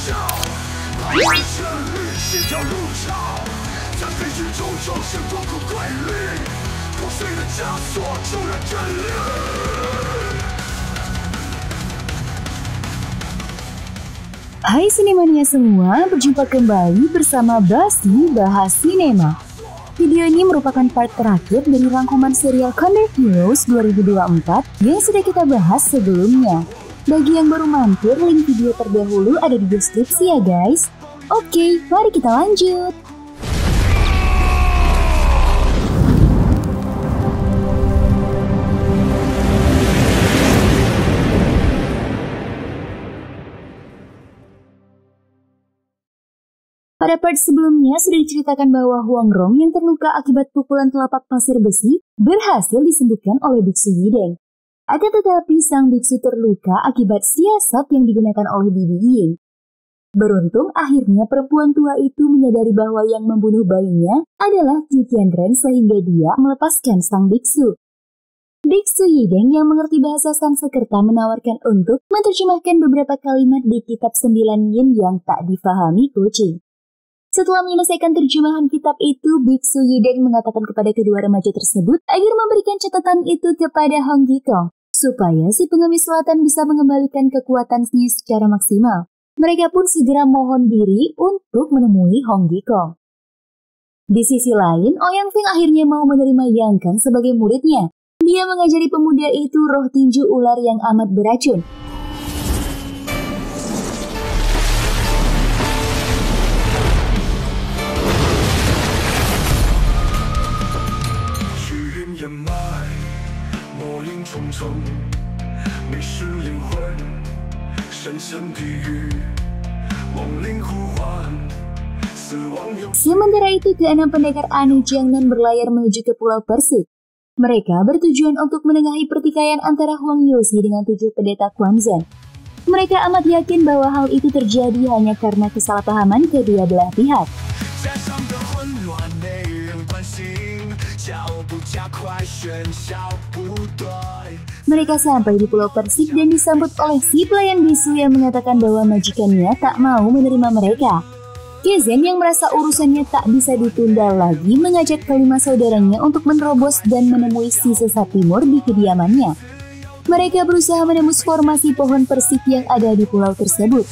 Hai Sinemania semua, berjumpa kembali bersama Basti Bahas Sinema. Video ini merupakan part terakhir dari rangkuman serial Conde Heroes 2024 yang sudah kita bahas sebelumnya. Bagi yang baru mampir, link video terdahulu ada di deskripsi ya guys. Oke, mari kita lanjut. Pada part sebelumnya sudah diceritakan bahwa Huang Rong yang terluka akibat pukulan telapak pasir besi berhasil disembuhkan oleh Biksu Yideng. Akan tetapi sang biksu terluka akibat siasat yang digunakan oleh Bibi Ying. Beruntung akhirnya perempuan tua itu menyadari bahwa yang membunuh bayinya adalah Qiu Qianren sehingga dia melepaskan sang biksu. Biksu Yideng yang mengerti bahasa Sanskerta menawarkan untuk menerjemahkan beberapa kalimat di kitab 9 yin yang tak difahami kucing. Setelah menyelesaikan terjemahan kitab itu, Biksu Yideng mengatakan kepada kedua remaja tersebut agar memberikan catatan itu kepada Hong Yikong, supaya si pengemis selatan bisa mengembalikan kekuatannya secara maksimal. Mereka pun segera mohon diri untuk menemui Hong Yikong. Di sisi lain, Ouyang Feng akhirnya mau menerima Yang Kang sebagai muridnya. Dia mengajari pemuda itu roh tinju ular yang amat beracun. Sementara itu, keenam pendekar Anu Jiangnan berlayar menuju ke Pulau Persik. Mereka bertujuan untuk menengahi pertikaian antara Huang Youxi dengan 7 pendeta Quanzhen. Mereka amat yakin bahwa hal itu terjadi hanya karena kesalahpahaman kedua belah pihak. Mereka sampai di Pulau Persik dan disambut oleh si pelayan bisu yang mengatakan bahwa majikannya tak mau menerima mereka. Kezen yang merasa urusannya tak bisa ditunda lagi mengajak kelima saudaranya untuk menerobos dan menemui si sesat timur di kediamannya. Mereka berusaha menembus formasi pohon persik yang ada di pulau tersebut.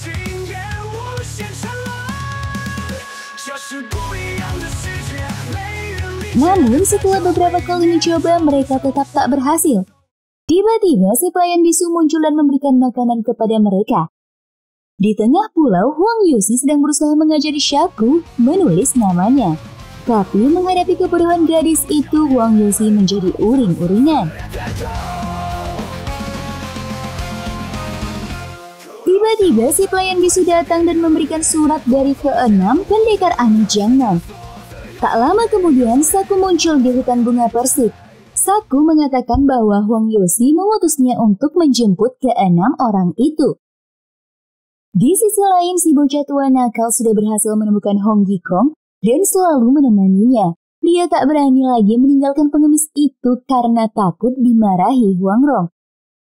Namun setelah beberapa kali mencoba, mereka tetap tak berhasil. Tiba-tiba si pelayan bisu muncul dan memberikan makanan kepada mereka. Di tengah pulau, Huang Youxi sedang berusaha mengajari Shaku menulis namanya. Tapi menghadapi kebodohan gadis itu, Huang Youxi menjadi uring-uringan. Tiba-tiba si pelayan bisu datang dan memberikan surat dari keenam pendekar Anu Jiangnan. Tak lama kemudian, Shaku muncul di hutan bunga persik. Shaku mengatakan bahwa Huang Youxi mengutusnya untuk menjemput keenam orang itu. Di sisi lain, si bocah tua nakal sudah berhasil menemukan Hong Yikong dan selalu menemaninya. Dia tak berani lagi meninggalkan pengemis itu karena takut dimarahi Huang Rong.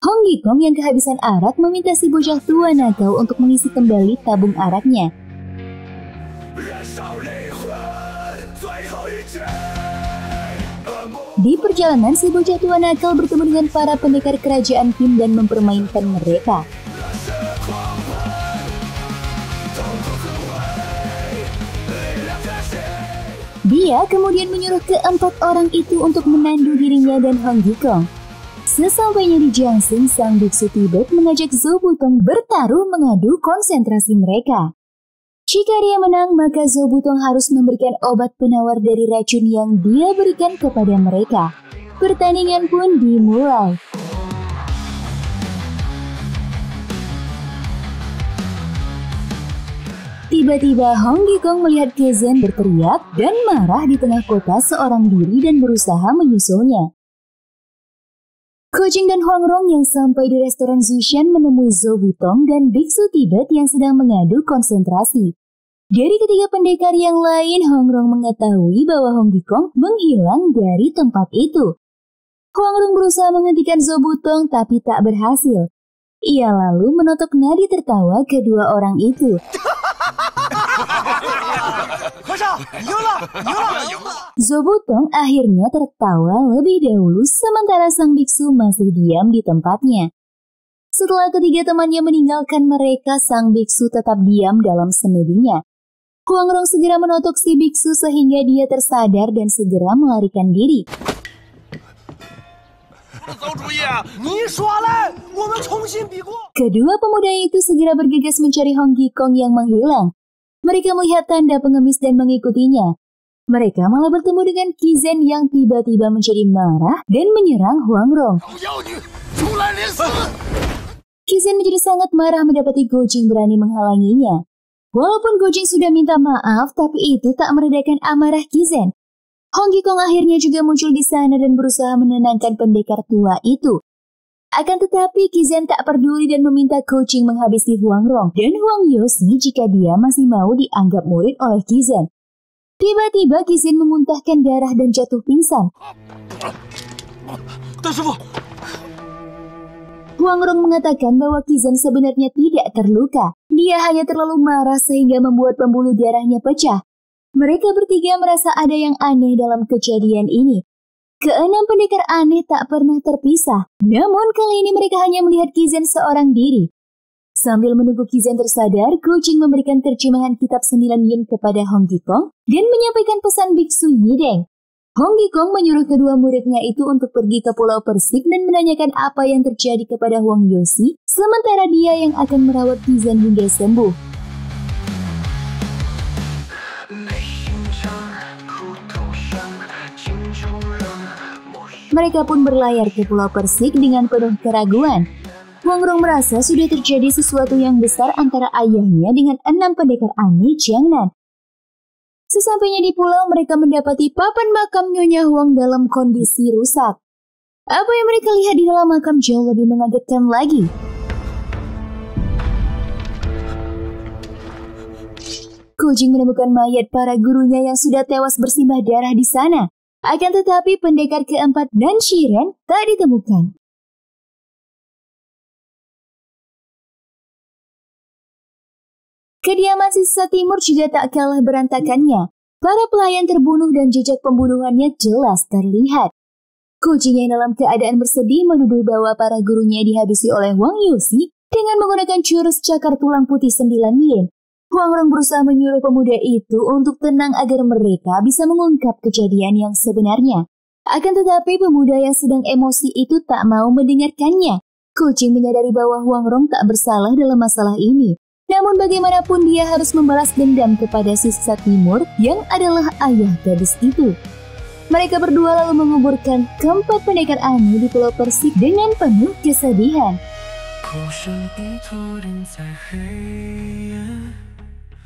Hong Yikong yang kehabisan arak meminta si bocah tua nakal untuk mengisi kembali tabung araknya. Di perjalanan, si bocah tua nakal bertemu dengan para pendekar kerajaan Qin dan mempermainkan mereka. Dia kemudian menyuruh keempat orang itu untuk menandu dirinya dan Hong Yikong. Sesampainya di Jiangxing, sang biksu Tibet mengajak Zhou Butong bertaruh mengadu konsentrasi mereka. Jika dia menang, maka Zhou Butong harus memberikan obat penawar dari racun yang dia berikan kepada mereka. Pertandingan pun dimulai. Tiba-tiba Hong Yikong melihat Kezen berteriak dan marah di tengah kota seorang diri dan berusaha menyusulnya. Kojing dan Huang Rong yang sampai di restoran Zushan menemui Zhou Butong dan biksu Tibet yang sedang mengadu konsentrasi. Dari ketiga pendekar yang lain, Huang Rong mengetahui bahwa Hong Yikong menghilang dari tempat itu. Huang Rong berusaha menghentikan Zhou Butong tapi tak berhasil. Ia lalu menotok nadi tertawa kedua orang itu. Zobutong akhirnya tertawa lebih dahulu sementara sang biksu masih diam di tempatnya. Setelah ketiga temannya meninggalkan mereka, sang biksu tetap diam dalam semedinya. Huangrong segera menotok si biksu sehingga dia tersadar dan segera melarikan diri. Kedua pemuda itu segera bergegas mencari Hong Gikong yang menghilang. Mereka melihat tanda pengemis dan mengikutinya. Mereka malah bertemu dengan Kizen yang tiba-tiba menjadi marah dan menyerang Huangrong. Kizen menjadi sangat marah mendapati Gojing berani menghalanginya. Walaupun Gojing sudah minta maaf, tapi itu tak meredakan amarah Kizen. Hong Gikong akhirnya juga muncul di sana dan berusaha menenangkan pendekar tua itu. Akan tetapi Kizen tak peduli dan meminta Gojing menghabisi Huangrong dan Huang Yosi jika dia masih mau dianggap murid oleh Kizen. Tiba-tiba Kizen memuntahkan darah dan jatuh pingsan. Huangrong mengatakan bahwa Kizen sebenarnya tidak terluka. Dia hanya terlalu marah sehingga membuat pembuluh darahnya pecah. Mereka bertiga merasa ada yang aneh dalam kejadian ini. Keenam pendekar aneh tak pernah terpisah. Namun kali ini mereka hanya melihat Kizen seorang diri. Sambil menunggu Kizen tersadar, Gojing memberikan terjemahan kitab 9 yin kepada Hong Gikong dan menyampaikan pesan Biksu Yideng. Hong Gikong menyuruh kedua muridnya itu untuk pergi ke Pulau Persik dan menanyakan apa yang terjadi kepada Huang Yosi, sementara dia yang akan merawat Kizen hingga sembuh. Mereka pun berlayar ke Pulau Persik dengan penuh keraguan. Huangrong merasa sudah terjadi sesuatu yang besar antara ayahnya dengan 6 pendekar aneh Jiangnan. Sesampainya di pulau, mereka mendapati papan makam Nyonya Huang dalam kondisi rusak. Apa yang mereka lihat di dalam makam jauh lebih mengagetkan lagi. Gojing menemukan mayat para gurunya yang sudah tewas bersimbah darah di sana. Akan tetapi pendekar keempat dan Shiren tak ditemukan. Kediaman sisa timur juga tak kalah berantakannya. Para pelayan terbunuh dan jejak pembunuhannya jelas terlihat. Gojing yang dalam keadaan bersedih menuduh bahwa para gurunya dihabisi oleh Huang Yosi dengan menggunakan jurus cakar tulang putih 9 yin. Huangrong berusaha menyuruh pemuda itu untuk tenang agar mereka bisa mengungkap kejadian yang sebenarnya. Akan tetapi pemuda yang sedang emosi itu tak mau mendengarkannya. Gojing menyadari bahwa Huangrong tak bersalah dalam masalah ini. Namun bagaimanapun dia harus membalas dendam kepada sisa timur yang adalah ayah gadis itu. Mereka berdua lalu menguburkan keempat pendekar aneh di Pulau Persik dengan penuh kesedihan.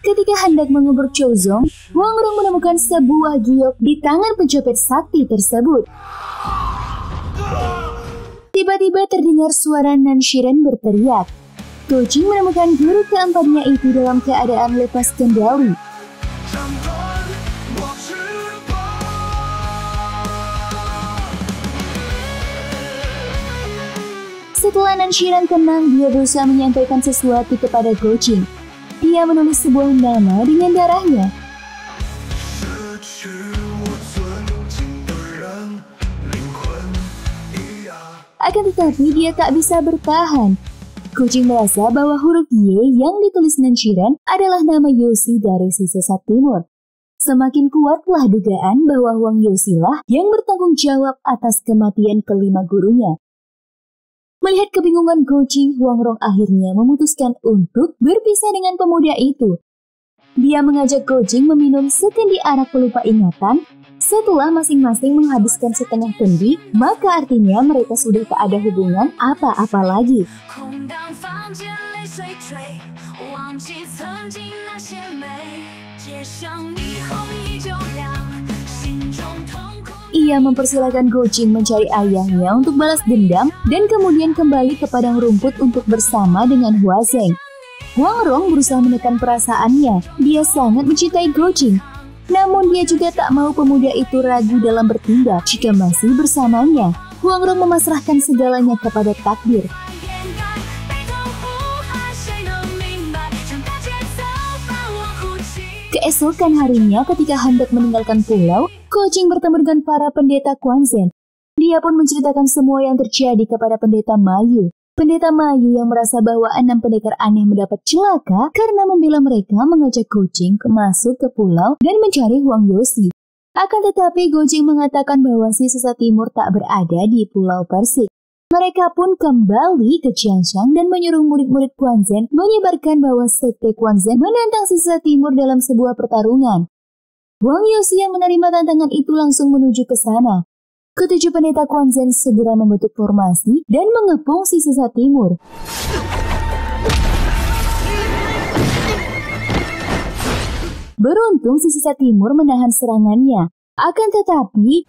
Ketika hendak mengubur Chouzong, Huangrong menemukan sebuah giok di tangan pencopet sakti tersebut. Tiba-tiba terdengar suara Nan Shiren berteriak. Gojing menemukan guru keempatnya itu dalam keadaan lepas kendali. Setelah Nan Shiren tenang, dia berusaha menyampaikan sesuatu kepada Gojing. Dia menulis sebuah nama dengan darahnya. Akan tetapi dia tak bisa bertahan. Gojing merasa bahwa huruf Y yang ditulis Nan Shiren adalah nama Yosi dari sisi timur. Semakin kuatlah dugaan bahwa Huang Yosi lah yang bertanggung jawab atas kematian kelima gurunya. Melihat kebingungan Gojing, Huangrong akhirnya memutuskan untuk berpisah dengan pemuda itu. Dia mengajak Gojing meminum sekendi arak pelupa ingatan. Setelah masing-masing menghabiskan setengah kendi, maka artinya mereka sudah tak ada hubungan apa-apa lagi. Ia mempersilahkan Gojing mencari ayahnya untuk balas dendam dan kemudian kembali ke padang rumput untuk bersama dengan Hua Zeng. Huangrong berusaha menekan perasaannya. Dia sangat mencintai Gojing. Namun dia juga tak mau pemuda itu ragu dalam bertindak jika masih bersamanya. Huangrong memasrahkan segalanya kepada takdir. Keesokan harinya ketika hendak meninggalkan pulau, Ko Jing bertemu dengan para pendeta Quan Zhen. Dia pun menceritakan semua yang terjadi kepada pendeta Mayu. Pendeta Mayu yang merasa bahwa 6 pendekar aneh mendapat celaka karena membela mereka mengajak Ko Jing masuk ke pulau dan mencari Huang Yosi. Akan tetapi Ko Jing mengatakan bahwa si sesat timur tak berada di Pulau Persik. Mereka pun kembali ke Jiangshan dan menyuruh murid-murid Quan Zhen menyebarkan bahwa sekte Quan Zhen menantang si sesat timur dalam sebuah pertarungan. Huang Yosi yang menerima tantangan itu langsung menuju ke sana. Ketujuh pendeta Quan Zhen segera membentuk formasi dan mengepung si sesat timur. Beruntung si sesat timur menahan serangannya. Akan tetapi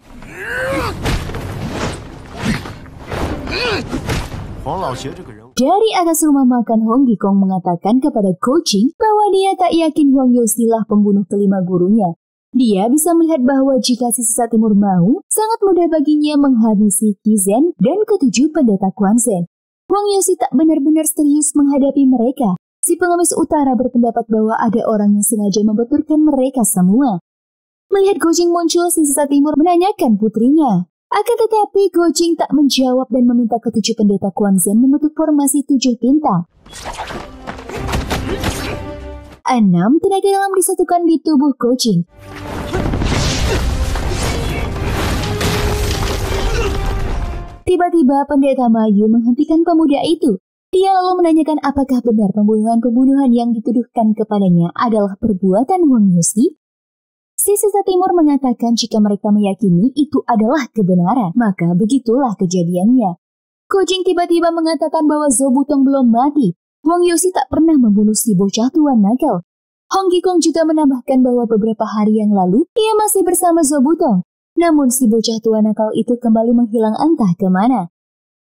dari atas rumah makan Hong Gikong mengatakan kepada Ko Jing bahwa dia tak yakin Huang Yosi lah pembunuh kelima gurunya. Dia bisa melihat bahwa jika si sesat timur mau, sangat mudah baginya menghabisi Qi Zhen dan ketujuh pendeta Quan Zhen. Huang Yosi tak benar-benar serius menghadapi mereka. Si pengemis utara berpendapat bahwa ada orang yang sengaja membenturkan mereka semua. Melihat Ko Jing muncul, si sesat timur menanyakan putrinya. Akan tetapi Ko Jing tak menjawab dan meminta ketujuh pendeta Quan Zhen membentuk formasi 7 bintang. 6 tenaga dalam disatukan di tubuh Ko Jing. Tiba-tiba pendeta Mayu menghentikan pemuda itu. Dia lalu menanyakan apakah benar pembunuhan-pembunuhan yang dituduhkan kepadanya adalah perbuatan Huang Yosi. Si sesat timur mengatakan jika mereka meyakini itu adalah kebenaran, maka begitulah kejadiannya. Ko Jing tiba-tiba mengatakan bahwa Zhou Butong belum mati. Huang Yosi tak pernah membunuh si bocah tua nakal. Hong Gikong juga menambahkan bahwa beberapa hari yang lalu ia masih bersama Zhou Butong. Namun si bocah tua nakal itu kembali menghilang entah kemana.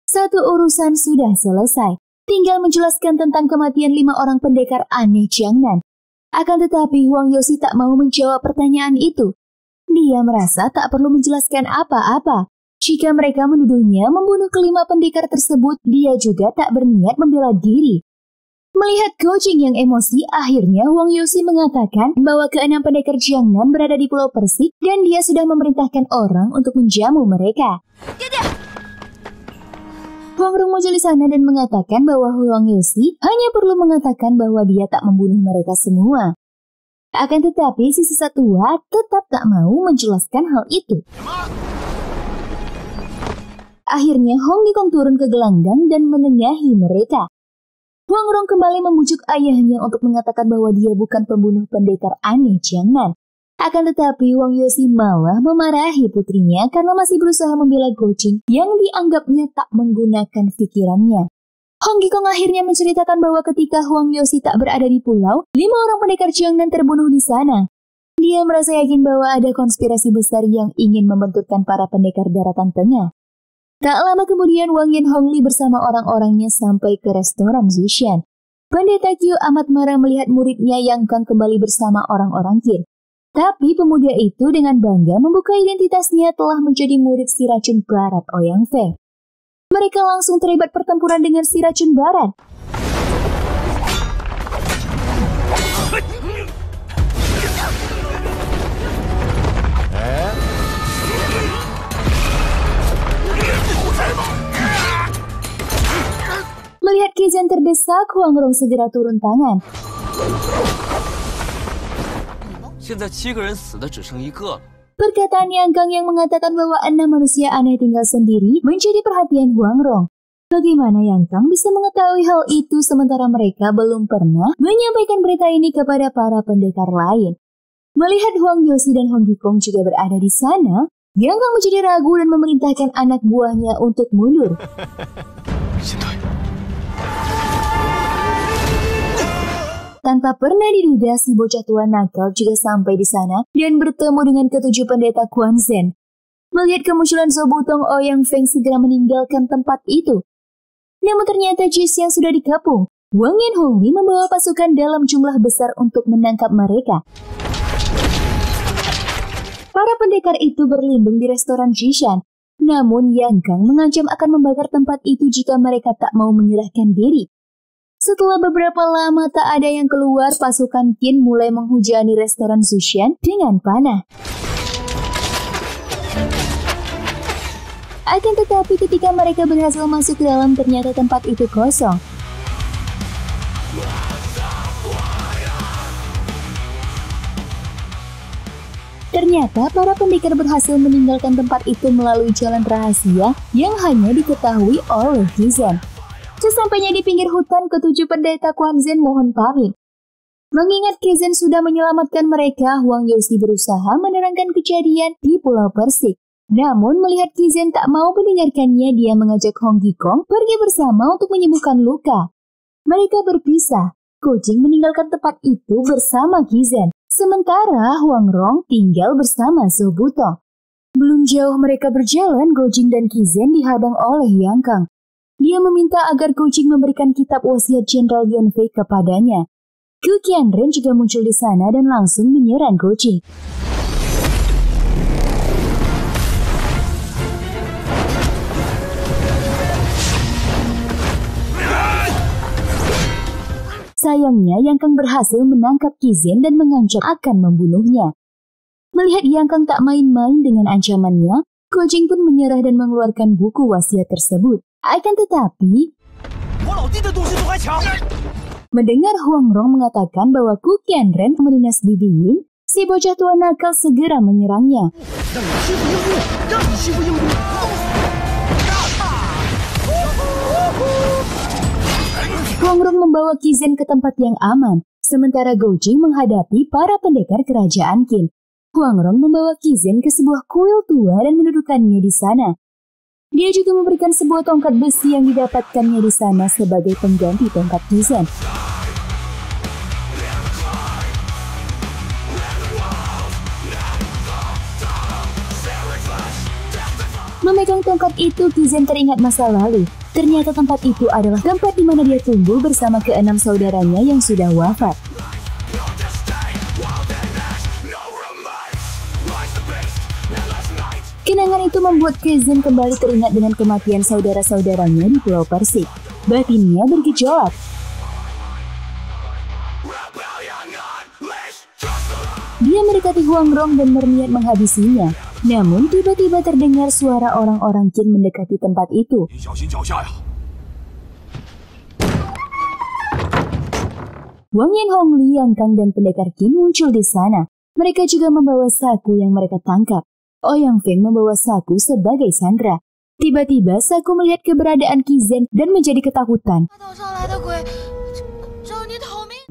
Satu urusan sudah selesai. Tinggal menjelaskan tentang kematian 5 orang pendekar aneh Jiangnan. Akan tetapi Huang Yosi tak mau menjawab pertanyaan itu. Dia merasa tak perlu menjelaskan apa-apa. Jika mereka menuduhnya membunuh kelima pendekar tersebut, dia juga tak berniat membela diri. Melihat Ko Jing yang emosi, akhirnya Huang Yosi mengatakan bahwa ke-6 pendekar Jiangnan berada di Pulau Persik dan dia sudah memerintahkan orang untuk menjamu mereka. Huang Rong muncul di sana dan mengatakan bahwa Huang Yosi hanya perlu mengatakan bahwa dia tak membunuh mereka semua. Akan tetapi si sesat tua tetap tak mau menjelaskan hal itu. Akhirnya Hong Gikong turun ke gelanggang dan menengahi mereka. Huang Rong kembali membujuk ayahnya untuk mengatakan bahwa dia bukan pembunuh pendekar aneh Jiangnan. Akan tetapi Huang Yosi malah memarahi putrinya karena masih berusaha membela Ko Jing yang dianggapnya tak menggunakan pikirannya. Hong Gikong akhirnya menceritakan bahwa ketika Huang Yosi tak berada di pulau, 5 orang pendekar Jiangnan terbunuh di sana. Dia merasa yakin bahwa ada konspirasi besar yang ingin membenturkan para pendekar daratan tengah. Tak lama kemudian Wang Yin Hongli bersama orang-orangnya sampai ke restoran Zishan. Pendeta Qiu amat marah melihat muridnya Yang Kang kembali bersama orang-orang Qin. Tapi pemuda itu dengan bangga membuka identitasnya telah menjadi murid si racun barat Ouyang Feng. Mereka langsung terlibat pertempuran dengan si racun barat. Melihat Qi Zhen terdesak, Huang Rong segera turun tangan. Perkataan Yang Kang yang mengatakan bahwa 6 manusia aneh tinggal sendiri menjadi perhatian Huang Rong. Bagaimana Yang Kang bisa mengetahui hal itu sementara mereka belum pernah menyampaikan berita ini kepada para pendekar lain? Melihat Huang Yosi dan Hong Gikong juga berada di sana, Yang Kang menjadi ragu dan memerintahkan anak buahnya untuk mundur. Tanpa pernah diduga, si bocah tua nakal juga sampai di sana dan bertemu dengan ketujuh pendeta Quan Zhen. Melihat kemunculan Zhou Butong, Ouyang Feng segera meninggalkan tempat itu. Namun ternyata Jis yang sudah dikepung. Wang Yin Hongli membawa pasukan dalam jumlah besar untuk menangkap mereka. Para pendekar itu berlindung di restoran Jishan. Namun Yang Kang mengancam akan membakar tempat itu jika mereka tak mau menyerahkan diri. Setelah beberapa lama tak ada yang keluar, pasukan Qin mulai menghujani restoran Zushan dengan panah. Akan tetapi ketika mereka berhasil masuk ke dalam, ternyata tempat itu kosong. Ternyata para pendekar berhasil meninggalkan tempat itu melalui jalan rahasia yang hanya diketahui oleh Qizhen. Sesampainya di pinggir hutan, ketujuh pendeta Quanzhen mohon pamit. Mengingat Qizhen sudah menyelamatkan mereka, Huang Youxi berusaha menerangkan kejadian di Pulau Persik. Namun melihat Qizhen tak mau mendengarkannya, dia mengajak Hong Yikong pergi bersama untuk menyembuhkan luka. Mereka berpisah. Gojing meninggalkan tempat itu bersama Qizhen. Sementara Huang Rong tinggal bersama Zhou Butong. Belum jauh mereka berjalan, Gojing dan Qizhen dihadang oleh Yang Kang. Dia meminta agar Gojing memberikan kitab wasiat Jenderal Yunfei kepadanya. Gu Qianren juga muncul di sana dan langsung menyerang Gojing. Sayangnya, Yang Kang berhasil menangkap Qizhen dan mengancam akan membunuhnya. Melihat Yang Kang tak main-main dengan ancamannya, Gojing pun menyerah dan mengeluarkan buku wasiat tersebut. Akan tetapi, mendengar Huang Rong mengatakan bahwa Gu Qianren menindas Bibi Ying, si bocah tua nakal segera menyerangnya. Huang Rong membawa Qizhen ke tempat yang aman, sementara Gojing menghadapi para pendekar kerajaan Qin. Huang Rong membawa Qizhen ke sebuah kuil tua dan mendudukannya di sana. Dia juga memberikan sebuah tongkat besi yang didapatkannya di sana sebagai pengganti tongkat Qizhen. Memegang tongkat itu, Qizhen teringat masa lalu. Ternyata tempat itu adalah tempat di mana dia tumbuh bersama keenam saudaranya yang sudah wafat. Kenangan itu membuat Qizhen kembali teringat dengan kematian saudara-saudaranya di Pulau Persik. Batinnya bergejolak. Dia mendekati Huang Rong dan berniat menghabisinya. Namun tiba-tiba terdengar suara orang-orang Qin mendekati tempat itu. Wang Yan Hongli, Yang Kang, dan pendekar Qin muncul di sana. Mereka juga membawa saku yang mereka tangkap. Ouyang Feng membawa saku sebagai sandera. Tiba-tiba saku melihat keberadaan Qizhen dan menjadi ketakutan.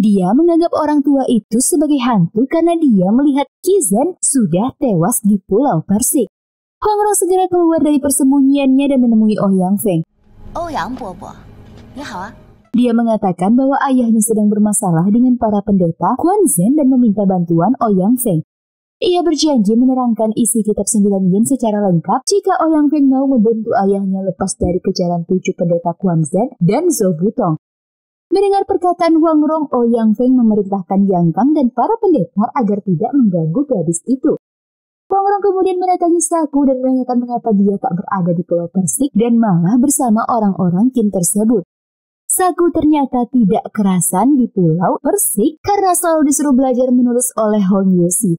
Dia menganggap orang tua itu sebagai hantu karena dia melihat Qizhen sudah tewas di Pulau Persik. Huang Rong segera keluar dari persembunyiannya dan menemui Ouyang Feng. Ouyang Bobo, ni hao. Dia mengatakan bahwa ayahnya sedang bermasalah dengan para pendeta Quanzhen dan meminta bantuan Ouyang Feng. Ia berjanji menerangkan isi kitab 9 yin secara lengkap jika Ouyang Feng mau membantu ayahnya lepas dari kejaran 7 pendeta Quanzhen dan Zhou Butong. Mendengar perkataan Huang Rong, Ouyang Feng memerintahkan Yang Kang dan para pendekar agar tidak mengganggu gadis itu. Huang Rong kemudian mendatangi saku dan menanyakan mengapa dia tak berada di Pulau Persik dan malah bersama orang-orang Qin tersebut. Saku ternyata tidak kerasan di Pulau Persik karena selalu disuruh belajar menulis oleh Hong Youxi.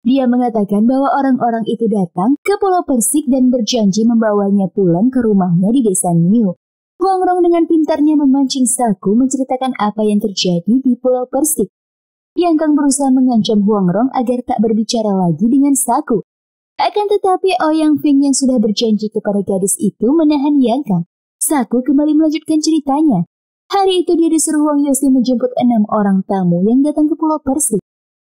Dia mengatakan bahwa orang-orang itu datang ke Pulau Persik dan berjanji membawanya pulang ke rumahnya di desa Niu. Huang Rong dengan pintarnya memancing saku menceritakan apa yang terjadi di Pulau Persik. Yang Kang berusaha mengancam Huang Rong agar tak berbicara lagi dengan saku. Akan tetapi Ouyang Feng yang sudah berjanji kepada gadis itu menahan Yang Kang. Saku kembali melanjutkan ceritanya. Hari itu dia disuruh Huang Youxi menjemput 6 orang tamu yang datang ke Pulau Persik.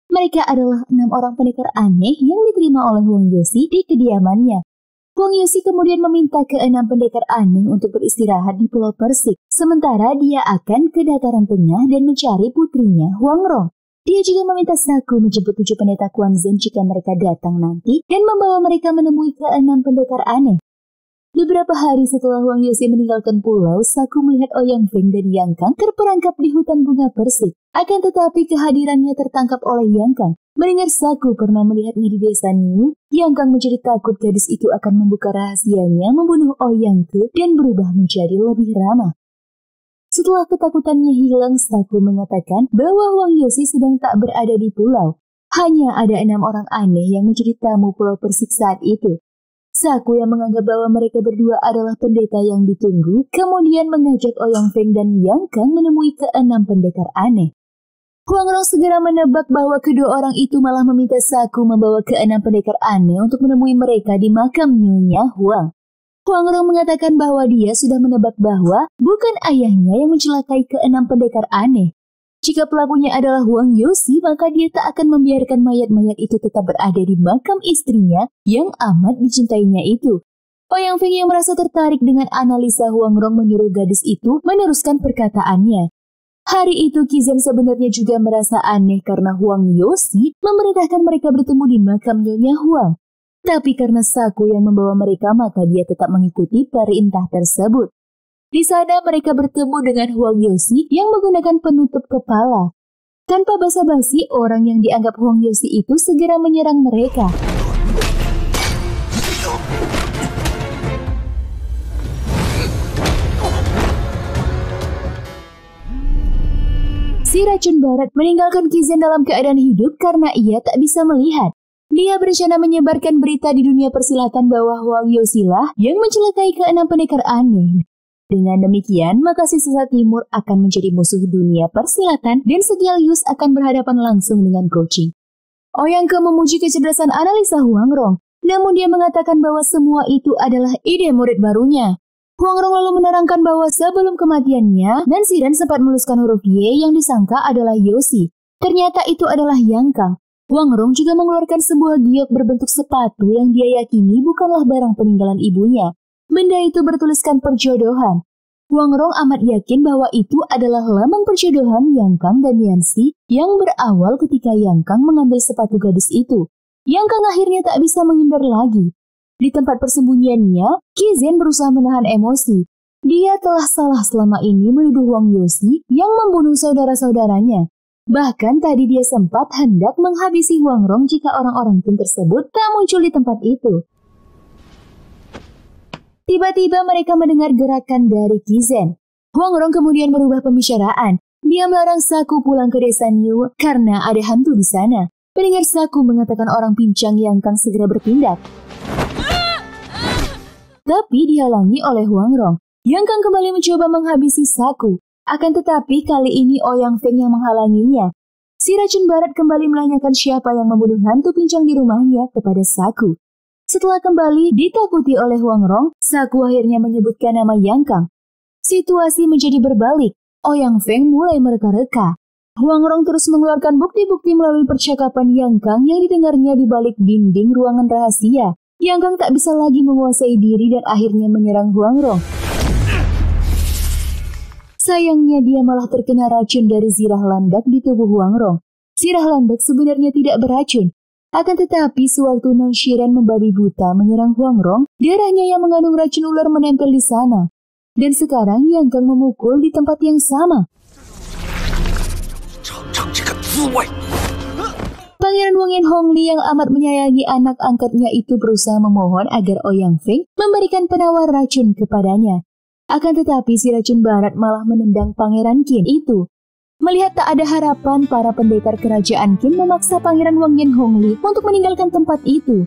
Mereka adalah 6 orang pendekar aneh yang diterima oleh Huang Youxi di kediamannya. Huang Youxi kemudian meminta ke 6 pendekar aneh untuk beristirahat di Pulau Persik, sementara dia akan ke dataran tengah dan mencari putrinya Huang Rong. Dia juga meminta saku menjemput 7 pendeta Quanzhen jika mereka datang nanti dan membawa mereka menemui ke 6 pendekar aneh. Beberapa hari setelah Huang Youxi meninggalkan pulau, saku melihat Ouyang Feng dan Yang Kang terperangkap di hutan bunga Persik. Akan tetapi kehadirannya tertangkap oleh Yang Kang. Mendengar saku pernah melihatnya di desa Niu, Yang Kang menjadi takut gadis itu akan membuka rahasianya membunuh Ouyang Ke dan berubah menjadi lebih ramah. Setelah ketakutannya hilang, Saku mengatakan bahwa Huang Yosi sedang tak berada di pulau. Hanya ada 6 orang aneh yang menjadi tamu pulau Persik saat itu. Saku yang menganggap bahwa mereka berdua adalah pendeta yang ditunggu, kemudian mengajak Ouyang Feng dan Yang Kang menemui ke-6 pendekar aneh. Huang Rong segera menebak bahwa kedua orang itu malah meminta Saku membawa ke-6 pendekar aneh untuk menemui mereka di makam Nyonya Huang. Huang Rong mengatakan bahwa dia sudah menebak bahwa bukan ayahnya yang mencelakai ke-6 pendekar aneh. Jika pelakunya adalah Huang Yosi, maka dia tak akan membiarkan mayat-mayat itu tetap berada di makam istrinya yang amat dicintainya itu. Ouyang Feng yang merasa tertarik dengan analisa Huang Rong menyuruh gadis itu meneruskan perkataannya. Hari itu Kizen sebenarnya juga merasa aneh karena Huang Yosi memerintahkan mereka bertemu di makam Nyonya Huang. Tapi karena Saku yang membawa mereka, maka dia tetap mengikuti perintah tersebut. Di sana mereka bertemu dengan Huang Yosi yang menggunakan penutup kepala. Tanpa basa-basi, orang yang dianggap Huang Yosi itu segera menyerang mereka. Si racun barat meninggalkan Kizen dalam keadaan hidup karena ia tak bisa melihat. Dia berencana menyebarkan berita di dunia persilatan bahwa Huang Yosi lah yang mencelakai ke-6 pendekar aneh. Dengan demikian, maka si sesat timur akan menjadi musuh dunia persilatan dan sekaligus akan berhadapan langsung dengan Goji. Ouyang Ke memuji kecerdasan analisa Huang Rong, namun dia mengatakan bahwa semua itu adalah ide murid barunya. Huang Rong lalu menerangkan bahwa sebelum kematiannya, Nancy Dan sempat menuliskan huruf Y yang disangka adalah Yosi. Ternyata itu adalah Yang Kang. Huang Rong juga mengeluarkan sebuah giok berbentuk sepatu yang dia yakini bukanlah barang peninggalan ibunya. Benda itu bertuliskan perjodohan. Huang Rong amat yakin bahwa itu adalah lambang perjodohan Yang Kang dan Yanxi yang berawal ketika Yang Kang mengambil sepatu gadis itu. Yang Kang akhirnya tak bisa menghindar lagi. Di tempat persembunyiannya, Kizen berusaha menahan emosi. Dia telah salah selama ini menuduh Huang Yosi yang membunuh saudara-saudaranya. Bahkan tadi dia sempat hendak menghabisi Huang Rong jika orang-orang tim tersebut tak muncul di tempat itu. Tiba-tiba mereka mendengar gerakan dari Kizen. Huang Rong kemudian merubah pembicaraan. Dia melarang Saku pulang ke desa Niu karena ada hantu di sana. Pendengar Saku mengatakan orang pincang Yang Kang segera bertindak. Tapi dihalangi oleh Huang Rong. Yang Kang kembali mencoba menghabisi Saku. Akan tetapi kali ini Ouyang Feng yang menghalanginya. Si racun barat kembali menanyakan siapa yang membunuh hantu pincang di rumahnya kepada Saku. Setelah kembali ditakuti oleh Huang Rong, Saku akhirnya menyebutkan nama Yang Kang. Situasi menjadi berbalik. Ouyang Feng mulai mereka-reka. Huang Rong terus mengeluarkan bukti-bukti melalui percakapan Yang Kang yang didengarnya di balik dinding ruangan rahasia. Yang Kang tak bisa lagi menguasai diri dan akhirnya menyerang Huang Rong. Sayangnya dia malah terkena racun dari zirah landak di tubuh Huang Rong. Zirah landak sebenarnya tidak beracun. Akan tetapi sewaktu Nanshiren membabi buta menyerang Huang Rong, darahnya yang mengandung racun ular menempel di sana. Dan sekarang Yang Kang memukul di tempat yang sama. Pangeran Wangen Hongli yang amat menyayangi anak angkatnya itu berusaha memohon agar Ouyang Feng memberikan penawar racun kepadanya. Akan tetapi si racun barat malah menendang Pangeran Qin itu. Melihat tak ada harapan, para pendekar kerajaan Qin memaksa Pangeran Wangen Hongli untuk meninggalkan tempat itu.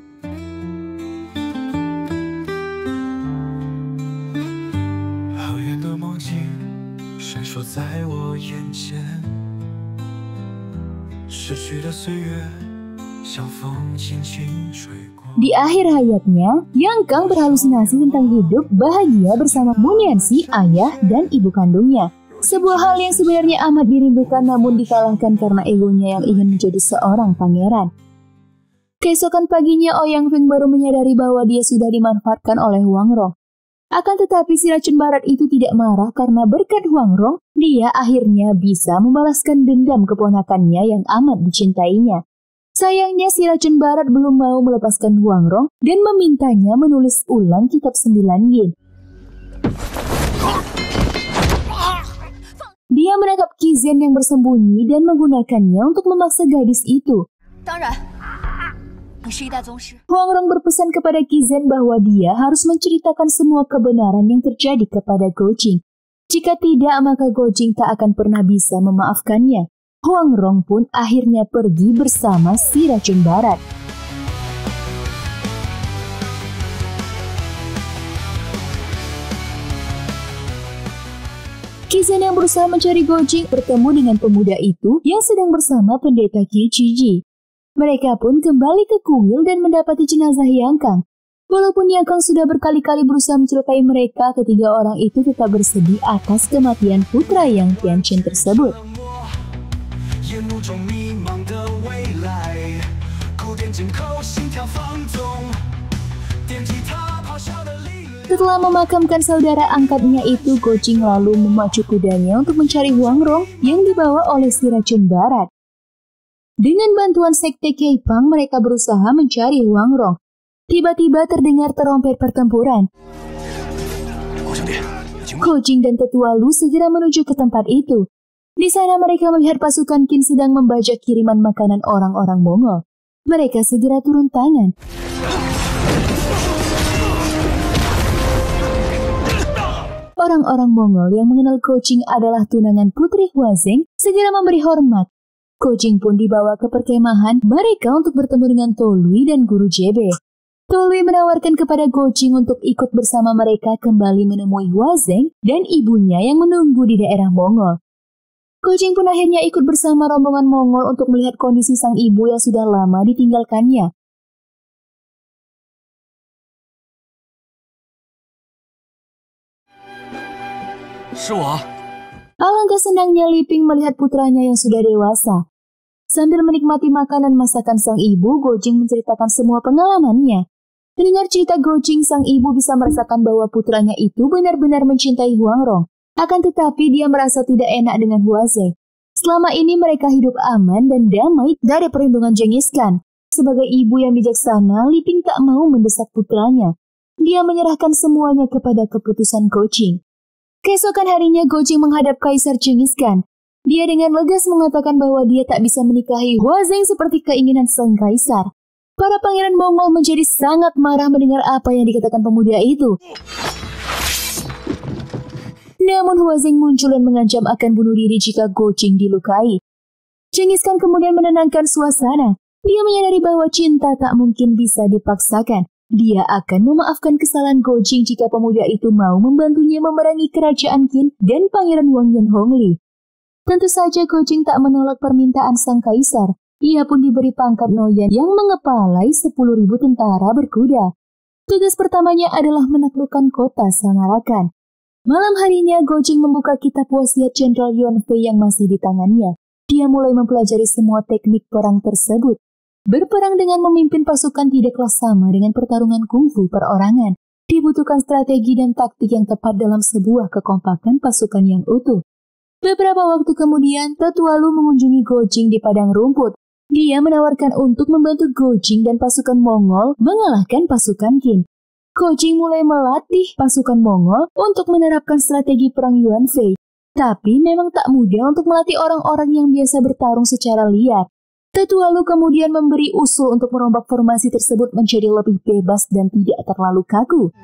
Di akhir hayatnya, Yang Kang berhalusinasi tentang hidup bahagia bersama Munyansi, ayah dan ibu kandungnya. Sebuah hal yang sebenarnya amat dirindukan namun dikalahkan karena egonya yang ingin menjadi seorang pangeran. Keesokan paginya Ouyang Feng baru menyadari bahwa dia sudah dimanfaatkan oleh Huang Rong. Akan tetapi si racun barat itu tidak marah karena berkat Huang Rong, dia akhirnya bisa membalaskan dendam keponakannya yang amat dicintainya. Sayangnya si racun barat belum mau melepaskan Huang Rong dan memintanya menulis ulang kitab 9 yin. Dia menangkap Kizen yang bersembunyi dan menggunakannya untuk memaksa gadis itu. Huang Rong berpesan kepada Kizen bahwa dia harus menceritakan semua kebenaran yang terjadi kepada Goji. Jika tidak, maka Go Jing tak akan pernah bisa memaafkannya. Huang Rong pun akhirnya pergi bersama si racun barat. Qizhan yang berusaha mencari Go Jing bertemu dengan pemuda itu yang sedang bersama pendeta Qi Qiji. Mereka pun kembali ke kuil dan mendapati jenazah Yang Kang. Walaupun Yang Kang sudah berkali-kali berusaha mencelakai mereka, ketiga orang itu tetap bersedih atas kematian putra Yang Tianqin tersebut. Setelah memakamkan saudara angkatnya itu, Go Jing lalu memacu kudanya untuk mencari Huang Rong yang dibawa oleh si racun barat. Dengan bantuan sekte Keipang, mereka berusaha mencari Huang Rong. Tiba-tiba terdengar terompet pertempuran. Go Jing dan Tetua Lu segera menuju ke tempat itu. Di sana mereka melihat pasukan Qin sedang membajak kiriman makanan orang-orang Mongol. Mereka segera turun tangan. Orang-orang Mongol yang mengenal Go Jing adalah tunangan Putri Huazeng segera memberi hormat. Go Jing pun dibawa ke perkemahan mereka untuk bertemu dengan Tolui dan Guru Jebe. Tolui menawarkan kepada Go Jing untuk ikut bersama mereka kembali menemui Huazeng dan ibunya yang menunggu di daerah Mongol. Go Jing pun akhirnya ikut bersama rombongan Mongol untuk melihat kondisi sang ibu yang sudah lama ditinggalkannya. Alangkah senangnya Li Ping melihat putranya yang sudah dewasa. Sambil menikmati makanan masakan sang ibu, Go Jing menceritakan semua pengalamannya. Mendengar cerita Go Jing, sang ibu bisa merasakan bahwa putranya itu benar-benar mencintai Huang Rong. Akan tetapi dia merasa tidak enak dengan Huazeng. Selama ini mereka hidup aman dan damai dari perlindungan Genghis Khan. Sebagai ibu yang bijaksana, Li Ping tak mau mendesak putranya. Dia menyerahkan semuanya kepada keputusan Go Jing. Keesokan harinya Go Jing menghadap Kaisar Genghis Khan. Dia dengan legas mengatakan bahwa dia tak bisa menikahi Huazeng seperti keinginan sang kaisar. Para pangeran Mongol menjadi sangat marah mendengar apa yang dikatakan pemuda itu. Namun Huazeng muncul dan mengancam akan bunuh diri jika Go Jing dilukai. Genghis Khan kemudian menenangkan suasana. Dia menyadari bahwa cinta tak mungkin bisa dipaksakan. Dia akan memaafkan kesalahan Go Jing jika pemuda itu mau membantunya memerangi kerajaan Qin dan Pangeran Wang Yan Hongli. Tentu saja Go Jing tak menolak permintaan sang kaisar. Ia pun diberi pangkat Noyan yang mengepalai 10.000 tentara berkuda. Tugas pertamanya adalah menaklukkan kota Samarakan. Malam harinya, Go Jing membuka kitab wasiat Jenderal Yuan Fei yang masih di tangannya. Dia mulai mempelajari semua teknik perang tersebut. Berperang dengan memimpin pasukan tidaklah sama dengan pertarungan kungfu perorangan. Dibutuhkan strategi dan taktik yang tepat dalam sebuah kekompakan pasukan yang utuh. Beberapa waktu kemudian, Tetua Lu mengunjungi Go Jing di padang rumput. Dia menawarkan untuk membantu Go Jing dan pasukan Mongol mengalahkan pasukan Qin. Go Jing mulai melatih pasukan Mongol untuk menerapkan strategi perang Yuan Fei. Tapi memang tak mudah untuk melatih orang-orang yang biasa bertarung secara liar. Tetua Lu kemudian memberi usul untuk merombak formasi tersebut menjadi lebih bebas dan tidak terlalu kaku.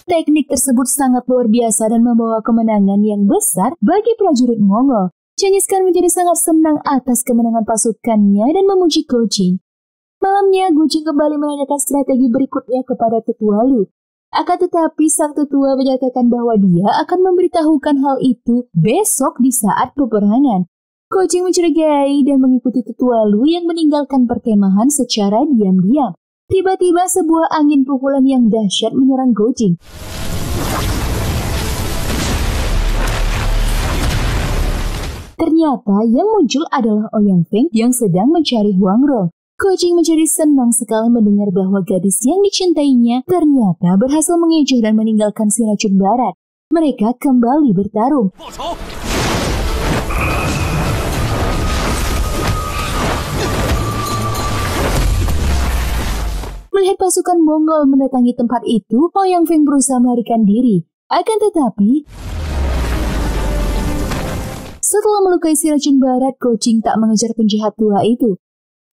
Teknik tersebut sangat luar biasa dan membawa kemenangan yang besar bagi prajurit Mongol. Genghis Khan menjadi sangat senang atas kemenangan pasukannya dan memuji Go Jing. Malamnya, Go Jing kembali menanyakan strategi berikutnya kepada Tetua Lu. Akan tetapi, sang tetua menyatakan bahwa dia akan memberitahukan hal itu besok di saat peperangan. Go Jing mencurigai dan mengikuti Tetua Lu yang meninggalkan perkemahan secara diam-diam. Tiba-tiba sebuah angin pukulan yang dahsyat menyerang Go Jing. Ternyata yang muncul adalah Ouyang Feng yang sedang mencari Huang Rong. Go Jing menjadi senang sekali mendengar bahwa gadis yang dicintainya ternyata berhasil mengejar dan meninggalkan si racun barat. Mereka kembali bertarung. Melihat pasukan Mongol mendatangi tempat itu, Ouyang Feng berusaha melarikan diri. Akan tetapi, Setelah melukai si racun barat, Gojing tak mengejar penjahat tua itu.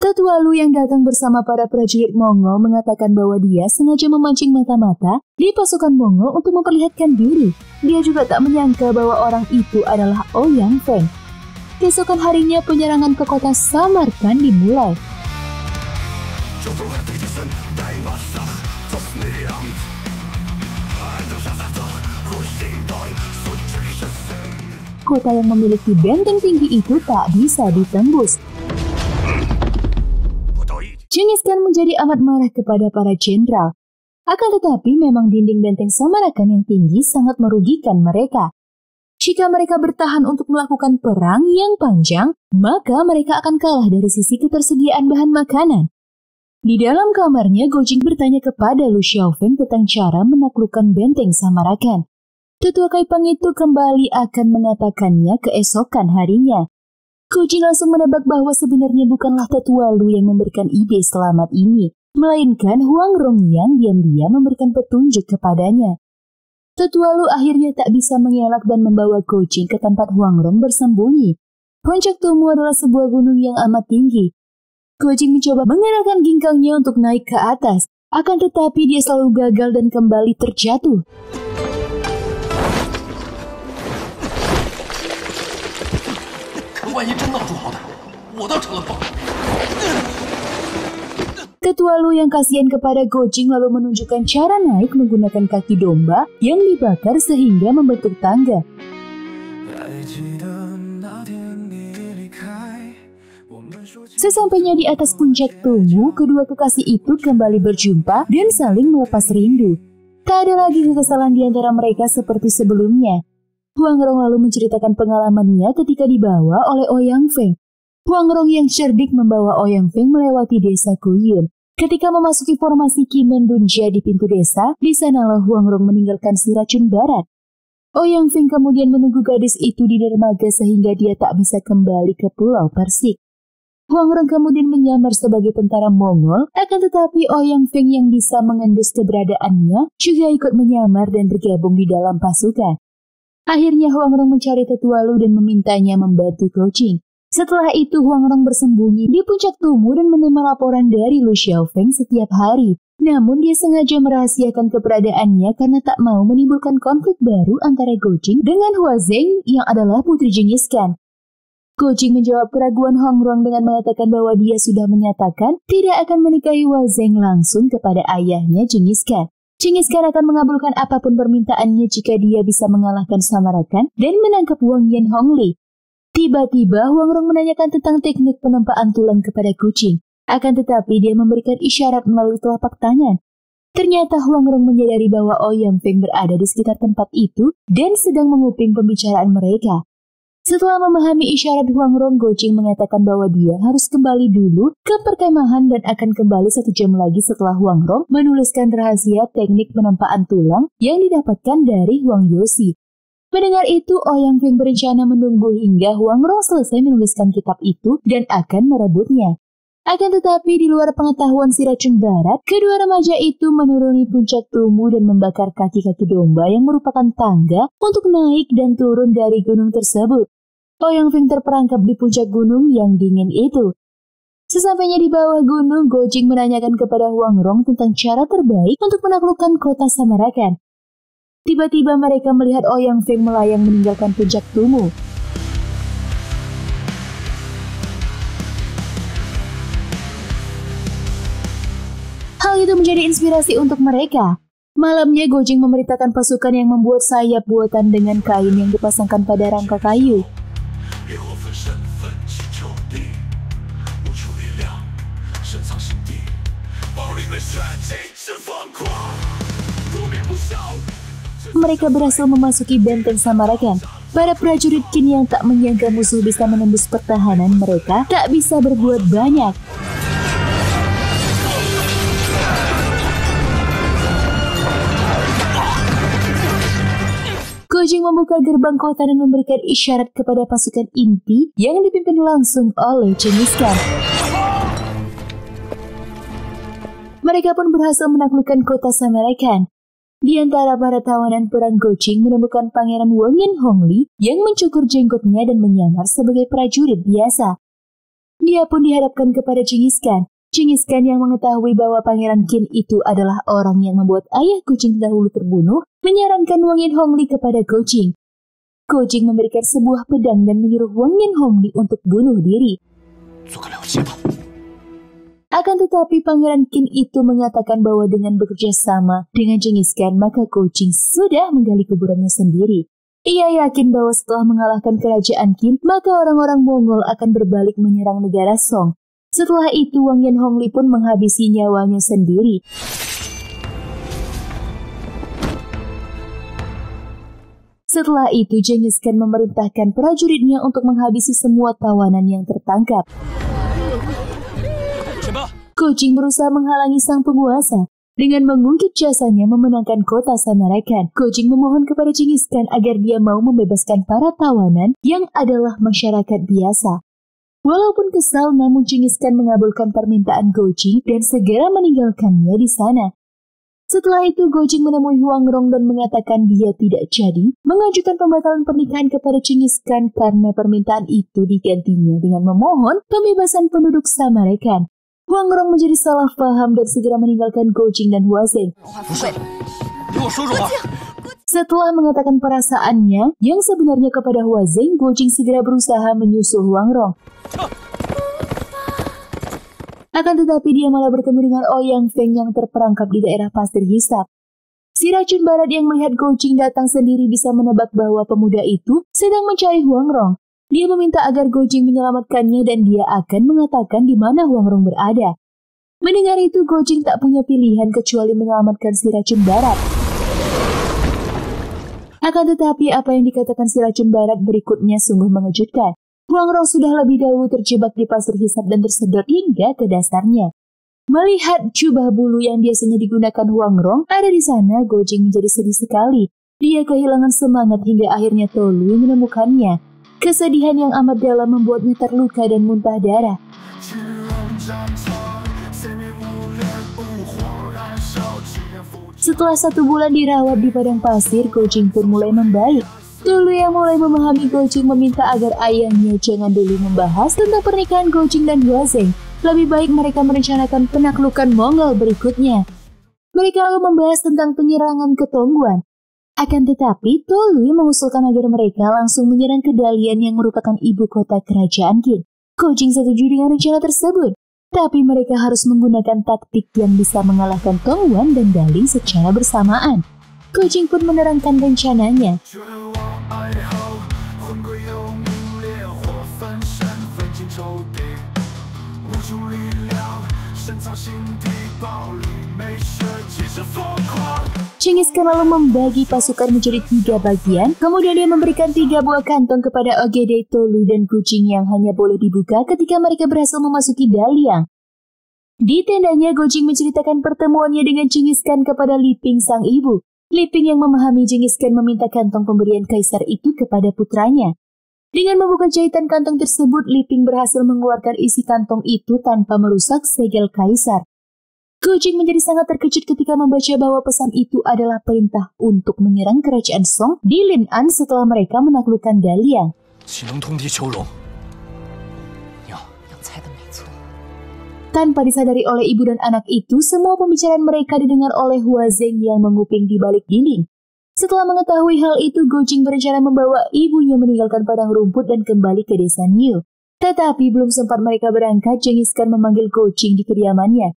Tetua Lu yang datang bersama para prajurit Mongol mengatakan bahwa dia sengaja memancing mata-mata di pasukan Mongol untuk memperlihatkan diri. Dia juga tak menyangka bahwa orang itu adalah Ouyang Feng. Keesokan harinya penyerangan ke kota Samarkand dimulai. Kota yang memiliki benteng tinggi itu tak bisa ditembus. Genghis Khan menjadi amat marah kepada para jenderal. Akan tetapi memang dinding benteng Samarkand yang tinggi sangat merugikan mereka. Jika mereka bertahan untuk melakukan perang yang panjang, maka mereka akan kalah dari sisi ketersediaan bahan makanan. Di dalam kamarnya, Gojing bertanya kepada Lu Xiaofeng tentang cara menaklukkan benteng Samarkand. Tetua Kaipang itu kembali akan mengatakannya keesokan harinya. Gojing langsung menebak bahwa sebenarnya bukanlah Tetua Lu yang memberikan ide selamat ini, melainkan Huang Rong yang diam-diam memberikan petunjuk kepadanya. Tetua Lu akhirnya tak bisa mengelak dan membawa Gojing ke tempat Huang Rong bersembunyi. Puncak Tumu adalah sebuah gunung yang amat tinggi. Gojing mencoba mengerahkan ginkangnya untuk naik ke atas, akan tetapi dia selalu gagal dan kembali terjatuh. Tetua Lu yang kasihan kepada Gojing lalu menunjukkan cara naik menggunakan kaki domba yang dibakar sehingga membentuk tangga. Sesampainya di atas puncak Tumu, kedua kekasih itu kembali berjumpa dan saling melepas rindu. Tak ada lagi kekesalan di antara mereka seperti sebelumnya. Huang Rong lalu menceritakan pengalamannya ketika dibawa oleh Ouyang Feng. Huang Rong yang cerdik membawa Ouyang Feng melewati desa Kuyun. Ketika memasuki formasi Kimen Dunjia di pintu desa, di sanalah Huang Rong meninggalkan si racun barat. Ouyang Feng kemudian menunggu gadis itu di dermaga sehingga dia tak bisa kembali ke Pulau Persik. Huang Rong kemudian menyamar sebagai tentara Mongol, akan tetapi Ouyang Feng yang bisa mengendus keberadaannya juga ikut menyamar dan bergabung di dalam pasukan. Akhirnya Huang Rong mencari Tetua Lu dan memintanya membantu Gojing. Setelah itu Huang Rong bersembunyi di puncak Tumu dan menerima laporan dari Lu Xiaofeng setiap hari. Namun dia sengaja merahasiakan keberadaannya karena tak mau menimbulkan konflik baru antara Gojing dengan Hua Zeng yang adalah putri Genghis Khan. Gojing menjawab keraguan Huang Rong dengan mengatakan bahwa dia sudah menyatakan tidak akan menikahi Hua Zeng langsung kepada ayahnya Genghis Khan. Genghis Khan akan mengabulkan apapun permintaannya jika dia bisa mengalahkan Samarkand dan menangkap Wang Yan Hongli. Tiba-tiba Huang Rong menanyakan tentang teknik penempaan tulang kepada kucing. Akan tetapi dia memberikan isyarat melalui telapak tangan. Ternyata Huang Rong menyadari bahwa Ouyang Feng berada di sekitar tempat itu dan sedang menguping pembicaraan mereka. Setelah memahami isyarat Huang Rong, Gojing mengatakan bahwa dia harus kembali dulu ke perkemahan dan akan kembali 1 jam lagi setelah Huang Rong menuliskan rahasia teknik penempaan tulang yang didapatkan dari Huang Yosi. Mendengar itu, Ouyang Feng berencana menunggu hingga Huang Rong selesai menuliskan kitab itu dan akan merebutnya. Akan tetapi di luar pengetahuan si racun barat, kedua remaja itu menuruni puncak Tumu dan membakar kaki-kaki domba yang merupakan tangga untuk naik dan turun dari gunung tersebut. Ouyang Feng terperangkap di puncak gunung yang dingin itu. Sesampainya di bawah gunung, Gojing menanyakan kepada Huang Rong tentang cara terbaik untuk menaklukkan kota Samarkand. Tiba-tiba mereka melihat Ouyang Feng melayang meninggalkan puncak Tumu. Hal itu menjadi inspirasi untuk mereka. Malamnya Gojing memerintahkan pasukan yang membuat sayap buatan dengan kain yang dipasangkan pada rangka kayu. Mereka berhasil memasuki benteng Samarkand. Para prajurit Qin yang tak menyangka musuh bisa menembus pertahanan mereka tak bisa berbuat banyak. Gojing membuka gerbang kota dan memberikan isyarat kepada pasukan inti yang dipimpin langsung oleh Genghis Khan. Mereka pun berhasil menaklukkan kota Samarkand. Di antara para tawanan perang Gojing menemukan Pangeran Wangen Hongli yang mencukur jenggotnya dan menyamar sebagai prajurit biasa. Dia pun dihadapkan kepada Genghis Khan. Genghis Khan yang mengetahui bahwa Pangeran Qin itu adalah orang yang membuat ayah Gojing dahulu terbunuh, menyarankan Wangen Hongli kepada Gojing. Gojing memberikan sebuah pedang dan menyuruh Wangen Hongli untuk bunuh diri. Akan tetapi Pangeran Qin itu mengatakan bahwa dengan bekerja sama dengan Genghis Khan maka Gojing sudah menggali kuburannya sendiri. Ia yakin bahwa setelah mengalahkan kerajaan Qin maka orang-orang Mongol akan berbalik menyerang negara Song. Setelah itu Wangen Hongli pun menghabisi nyawanya sendiri. Setelah itu Genghis Khan memerintahkan prajuritnya untuk menghabisi semua tawanan yang tertangkap. Gojing berusaha menghalangi sang penguasa. Dengan mengungkit jasanya memenangkan kota Samarkand, Gojing memohon kepada Genghis Khan agar dia mau membebaskan para tawanan yang adalah masyarakat biasa. Walaupun kesal, namun Genghis Khan mengabulkan permintaan Gojing dan segera meninggalkannya di sana. Setelah itu Gojing menemui Huang Rong dan mengatakan dia tidak jadi mengajukan pembatalan pernikahan kepada Genghis Khan karena permintaan itu digantinya dengan memohon pembebasan penduduk Samarkand. Huang Rong menjadi salah paham dan segera meninggalkan Gojing dan Huazeng. Setelah mengatakan perasaannya yang sebenarnya kepada Huazeng, Gojing segera berusaha menyusul Huang Rong. Akan tetapi dia malah bertemu dengan Ouyang Feng yang terperangkap di daerah pasir hisap. Si racun barat yang melihat Gojing datang sendiri bisa menebak bahwa pemuda itu sedang mencari Huang Rong. Dia meminta agar Gojing menyelamatkannya dan dia akan mengatakan di mana Huang Rong berada. Mendengar itu Gojing tak punya pilihan kecuali menyelamatkan si racun barat. Akan tetapi apa yang dikatakan si racun barat berikutnya sungguh mengejutkan. Huang Rong sudah lebih dahulu terjebak di pasir hisap dan tersedot hingga ke dasarnya. Melihat jubah bulu yang biasanya digunakan Huang Rong ada di sana, Gojing menjadi sedih sekali. Dia kehilangan semangat hingga akhirnya Tolui menemukannya. Kesedihan yang amat dalam membuatnya terluka dan muntah darah. Setelah 1 bulan dirawat di padang pasir, Gojing pun mulai membaik. Tolui yang mulai memahami Gojing meminta agar ayahnya jangan dulu membahas tentang pernikahan Gojing dan Huazeng. Lebih baik mereka merencanakan penaklukan Mongol berikutnya. Mereka lalu membahas tentang penyerangan ke Tongguan. Akan tetapi, Tolui mengusulkan agar mereka langsung menyerang ke Dalian yang merupakan ibu kota kerajaan Qin. Gojing setuju dengan rencana tersebut, tapi mereka harus menggunakan taktik yang bisa mengalahkan Tongguan dan Dali secara bersamaan. Gojing pun menerangkan rencananya. Genghis Khan lalu membagi pasukan menjadi 3 bagian, kemudian dia memberikan 3 buah kantong kepada Ogedei, Tolui, dan Gojing yang hanya boleh dibuka ketika mereka berhasil memasuki Dalian. Di tendanya, Gojing menceritakan pertemuannya dengan Genghis Khan kepada Li Ping sang ibu. Li Ping yang memahami Genghis Khan meminta kantong pemberian kaisar itu kepada putranya. Dengan membuka jahitan kantong tersebut, Li Ping berhasil mengeluarkan isi kantong itu tanpa merusak segel kaisar. Gojing menjadi sangat terkejut ketika membaca bahwa pesan itu adalah perintah untuk menyerang kerajaan Song di Lin'an setelah mereka menaklukkan Dalian. Tanpa disadari oleh ibu dan anak itu, semua pembicaraan mereka didengar oleh Huazeng yang menguping di balik dinding. Setelah mengetahui hal itu, Gojing berencana membawa ibunya meninggalkan padang rumput dan kembali ke desa Niu. Tetapi belum sempat mereka berangkat, Genghis Khan memanggil Gojing di kediamannya.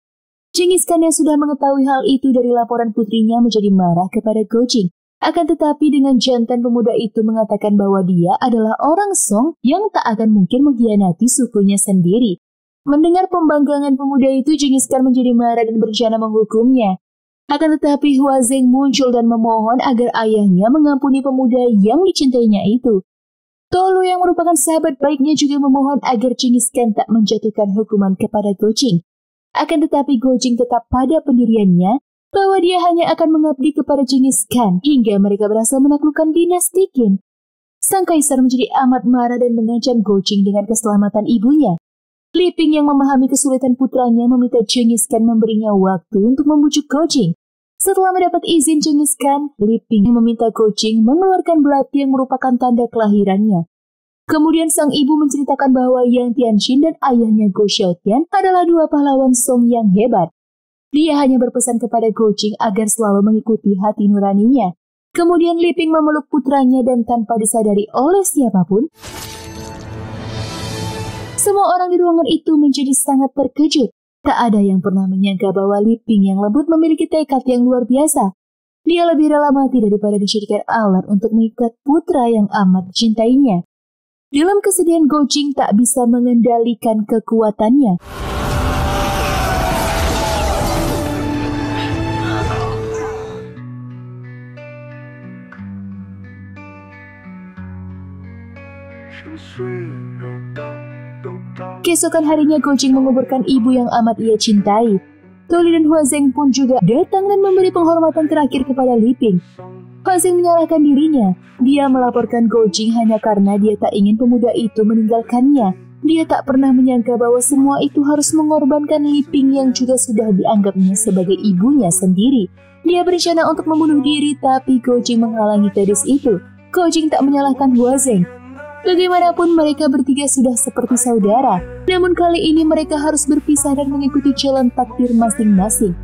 Genghis Khan yang sudah mengetahui hal itu dari laporan putrinya menjadi marah kepada Gojing. Akan tetapi dengan jantan pemuda itu mengatakan bahwa dia adalah orang Song yang tak akan mungkin mengkhianati sukunya sendiri. Mendengar pembanggangan pemuda itu, Genghis Khan menjadi marah dan berencana menghukumnya. Akan tetapi Huazeng muncul dan memohon agar ayahnya mengampuni pemuda yang dicintainya itu. Tolui yang merupakan sahabat baiknya juga memohon agar Genghis Khan tak menjatuhkan hukuman kepada Gojing. Akan tetapi Gojing tetap pada pendiriannya bahwa dia hanya akan mengabdi kepada Genghis Khan hingga mereka berhasil menaklukkan dinasti Qin. Sang kaisar menjadi amat marah dan mengancam Gojing dengan keselamatan ibunya. Li Ping yang memahami kesulitan putranya meminta Genghis Khan memberinya waktu untuk membujuk Gojing. Setelah mendapat izin Genghis Khan, Liping meminta Gojing mengeluarkan belati yang merupakan tanda kelahirannya. Kemudian sang ibu menceritakan bahwa Yang Tianxin dan ayahnya Go Xiaotian adalah dua pahlawan Song yang hebat. Dia hanya berpesan kepada Gojing agar selalu mengikuti hati nuraninya. Kemudian Liping memeluk putranya dan tanpa disadari oleh siapapun, semua orang di ruangan itu menjadi sangat terkejut. Tak ada yang pernah menyangka bahwa Liping yang lembut memiliki tekad yang luar biasa. Dia lebih rela mati daripada dijadikan alat untuk mengikat putra yang amat dicintainya. Dalam kesedihan, Gojing tak bisa mengendalikan kekuatannya. Keesokan harinya, Gojing menguburkan ibu yang amat ia cintai. Toli dan Huazeng pun juga datang dan memberi penghormatan terakhir kepada Liping. Huazeng menyalahkan dirinya. Dia melaporkan Gojing hanya karena dia tak ingin pemuda itu meninggalkannya. Dia tak pernah menyangka bahwa semua itu harus mengorbankan Liping yang juga sudah dianggapnya sebagai ibunya sendiri. Dia berencana untuk membunuh diri, tapi Gojing menghalangi gadis itu. Gojing tak menyalahkan Huazeng. Bagaimanapun mereka bertiga sudah seperti saudara. Namun kali ini mereka harus berpisah dan mengikuti jalan takdir masing-masing.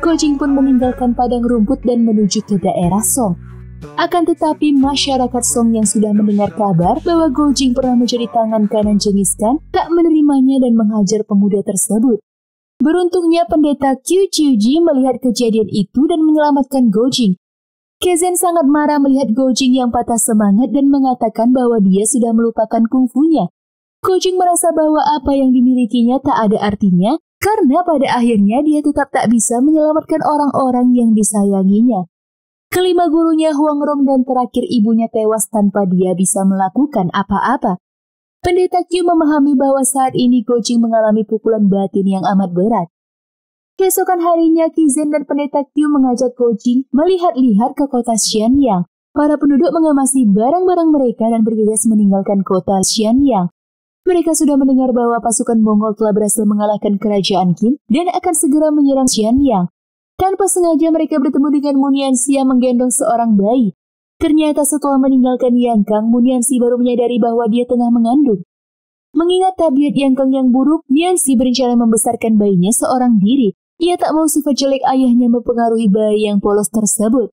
Gojing pun meninggalkan padang rumput dan menuju ke daerah Song. Akan tetapi masyarakat Song yang sudah mendengar kabar bahwa Gojing pernah menjadi tangan kanan Genghis Khan tak menerimanya dan menghajar pemuda tersebut. Beruntungnya pendeta Qiu Qiuji melihat kejadian itu dan menyelamatkan Gojing. Kezen sangat marah melihat Gojing yang patah semangat dan mengatakan bahwa dia sudah melupakan kungfunya. Gojing merasa bahwa apa yang dimilikinya tak ada artinya karena pada akhirnya dia tetap tak bisa menyelamatkan orang-orang yang disayanginya. Kelima gurunya Huang Rong dan terakhir ibunya tewas tanpa dia bisa melakukan apa-apa. Pendeta Qiu memahami bahwa saat ini Gojing mengalami pukulan batin yang amat berat. Keesokan harinya, Kizen dan pendeta Qiu mengajak Gojing melihat-lihat ke kota Xianyang. Para penduduk mengemasi barang-barang mereka dan bergegas meninggalkan kota Xianyang. Mereka sudah mendengar bahwa pasukan Mongol telah berhasil mengalahkan kerajaan Qin dan akan segera menyerang Xianyang. Tanpa sengaja mereka bertemu dengan Munianxi yang menggendong seorang bayi. Ternyata setelah meninggalkan Yang Kang, Munianxi baru menyadari bahwa dia tengah mengandung. Mengingat tabiat Yang Kang yang buruk, Munianxi berencana membesarkan bayinya seorang diri. Ia tak mau sifat jelek ayahnya mempengaruhi bayi yang polos tersebut.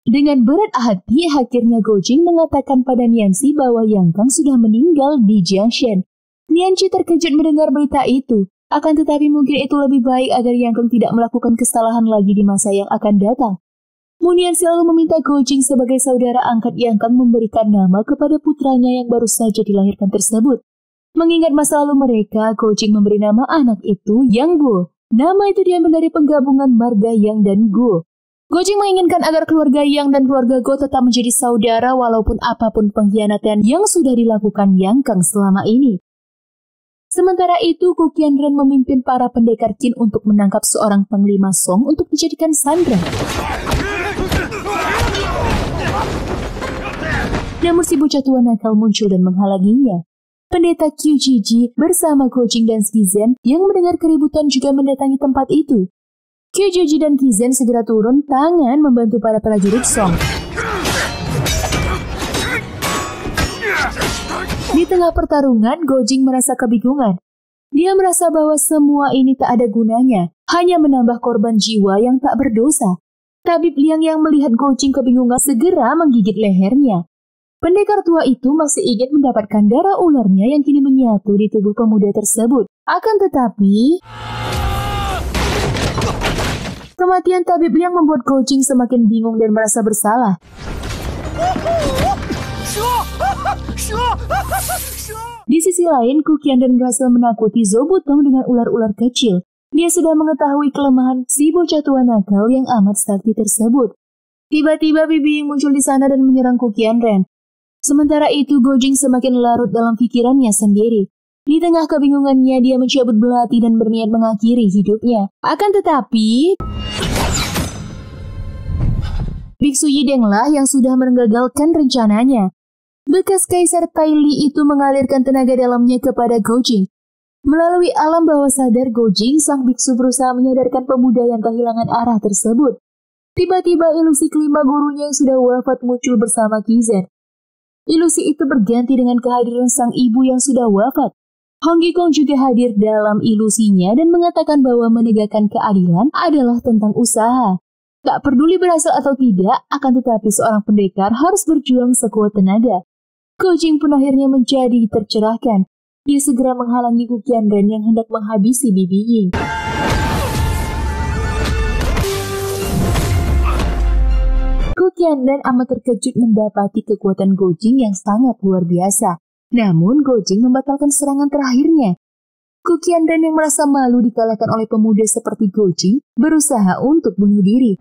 Dengan berat hati, akhirnya Gojing mengatakan pada Munianxi bahwa Yang Kang sudah meninggal di Jiangshan. Munianxi terkejut mendengar berita itu. Akan tetapi mungkin itu lebih baik agar Yang Kang tidak melakukan kesalahan lagi di masa yang akan datang. Munianxi lalu meminta Gojing sebagai saudara angkat Yang Kang memberikan nama kepada putranya yang baru saja dilahirkan tersebut. Mengingat masa lalu mereka, Gojing memberi nama anak itu Yang Guo. Nama itu diambil dari penggabungan marga Yang dan Guo. Gojing menginginkan agar keluarga Yang dan keluarga Guo tetap menjadi saudara walaupun apapun pengkhianatan yang sudah dilakukan Yang Kang selama ini. Sementara itu, Gu Qianren memimpin para pendekar Qin untuk menangkap seorang panglima Song untuk dijadikan sandera. Namun si bocah tua nakal muncul dan menghalanginya. Pendeta Qiu Jiji bersama Gojing dan Kizen yang mendengar keributan juga mendatangi tempat itu. Qiu Jiji dan Kizen segera turun tangan membantu para prajurit Song. Di tengah pertarungan, Gojing merasa kebingungan. Dia merasa bahwa semua ini tak ada gunanya, hanya menambah korban jiwa yang tak berdosa. Tabib Liang yang melihat Gojing kebingungan segera menggigit lehernya. Pendekar tua itu masih ingin mendapatkan darah ularnya yang kini menyatu di tubuh pemuda tersebut. Akan tetapi, kematian Tabib Liang membuat Gojing semakin bingung dan merasa bersalah. Di sisi lain, Gu Qianren berhasil menakuti Zhou Butong dengan ular-ular kecil. Dia sudah mengetahui kelemahan si bocah tua nakal yang amat sakti tersebut. Tiba-tiba Bibi muncul di sana dan menyerang Gu Qianren. Sementara itu, Gojing semakin larut dalam pikirannya sendiri. Di tengah kebingungannya, dia mencabut belati dan berniat mengakhiri hidupnya. Akan tetapi, Biksu Yidenglah yang sudah menggagalkan rencananya. Bekas Kaisar Tai Li itu mengalirkan tenaga dalamnya kepada Gojing. Melalui alam bawah sadar Gojing, sang biksu berusaha menyadarkan pemuda yang kehilangan arah tersebut. Tiba-tiba ilusi kelima gurunya yang sudah wafat muncul bersama Kizen. Ilusi itu berganti dengan kehadiran sang ibu yang sudah wafat. Hong Gikong juga hadir dalam ilusinya dan mengatakan bahwa menegakkan keadilan adalah tentang usaha. Tak peduli berhasil atau tidak, akan tetapi seorang pendekar harus berjuang sekuat tenaga. Gojing pun akhirnya menjadi tercerahkan. Dia segera menghalangi Gu Qianren yang hendak menghabisi Bibi Ying. Gu Qianren amat terkejut mendapati kekuatan Gojing yang sangat luar biasa. Namun Gojing membatalkan serangan terakhirnya. Gu Qianren yang merasa malu dikalahkan oleh pemuda seperti Gojing berusaha untuk bunuh diri.